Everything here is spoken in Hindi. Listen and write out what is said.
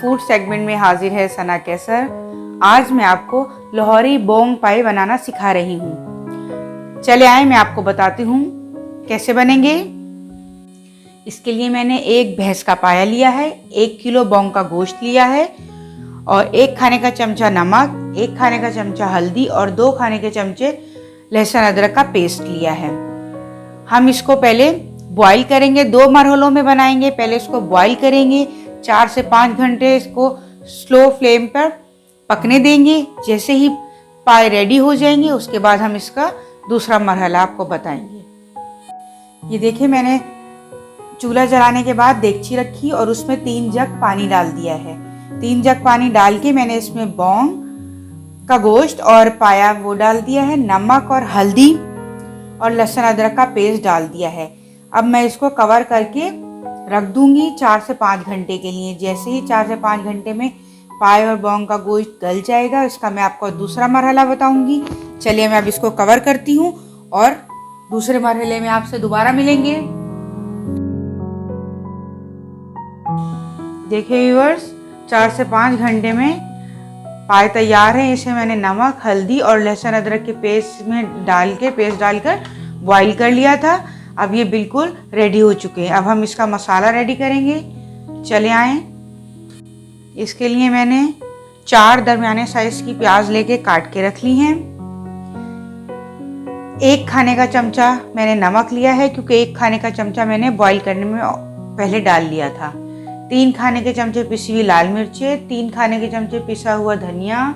फूड सेगमेंट में हाजिर है सना कैसर। आज मैं आपको लाहौरी बोंग पाई बनाना सिखा रही हूँ। चले आए मैं आपको बताती हूँ कैसे बनेंगे। इसके लिए मैंने एक भैंस का पाया लिया है, 1 किलो बोंग का गोश्त लिया है और 1 खाने का चमचा नमक, 1 खाने का चमचा हल्दी और 2 खाने के चमचे लहसुन अदरक का पेस्ट लिया है। हम इसको पहले बॉईल करेंगे, 2 मरहलों में बनाएंगे। पहले इसको बॉईल करेंगे, 4 से 5 घंटे इसको स्लो फ्लेम पर पकने देंगे। जैसे ही पाए रेडी हो जाएंगे उसके बाद हम इसका दूसरा मरहला आपको बताएंगे। ये देखिए, मैंने चूल्हा जलाने के बाद देगची रखी और उसमें 3 जग पानी डाल दिया है। 3 जग पानी डाल के मैंने इसमें बोंग का गोश्त और पाया वो डाल दिया है, नमक और हल्दी और लहसुन अदरक का पेस्ट डाल दिया है। अब मैं इसको कवर करके रख दूंगी 4 से 5 घंटे के लिए। जैसे ही 4 से 5 घंटे में पाए और बोंग का गोश्त गल जाएगा, इसका मैं आपको दूसरा मरहला बताऊंगी। चलिए मैं अब इसको कवर करती हूँ और दूसरे मरहले में आपसे दोबारा मिलेंगे। देखिए व्यूअर्स, 4 से 5 घंटे में पाए तैयार है। इसे मैंने नमक, हल्दी और लहसुन अदरक के पेस्ट डालकर बॉईल कर लिया था। अब ये बिल्कुल रेडी हो चुके हैं। अब हम इसका मसाला रेडी करेंगे। चले आए। इसके लिए मैंने 4 दरमियाने साइज की प्याज लेके काट के रख ली हैं। 1 खाने का चमचा मैंने नमक लिया है, क्योंकि 1 खाने का चमचा मैंने बॉईल करने में पहले डाल लिया था। 3 खाने के चमचे पिसी हुई लाल मिर्चें, 3 खाने के चमचे पिसा हुआ धनिया,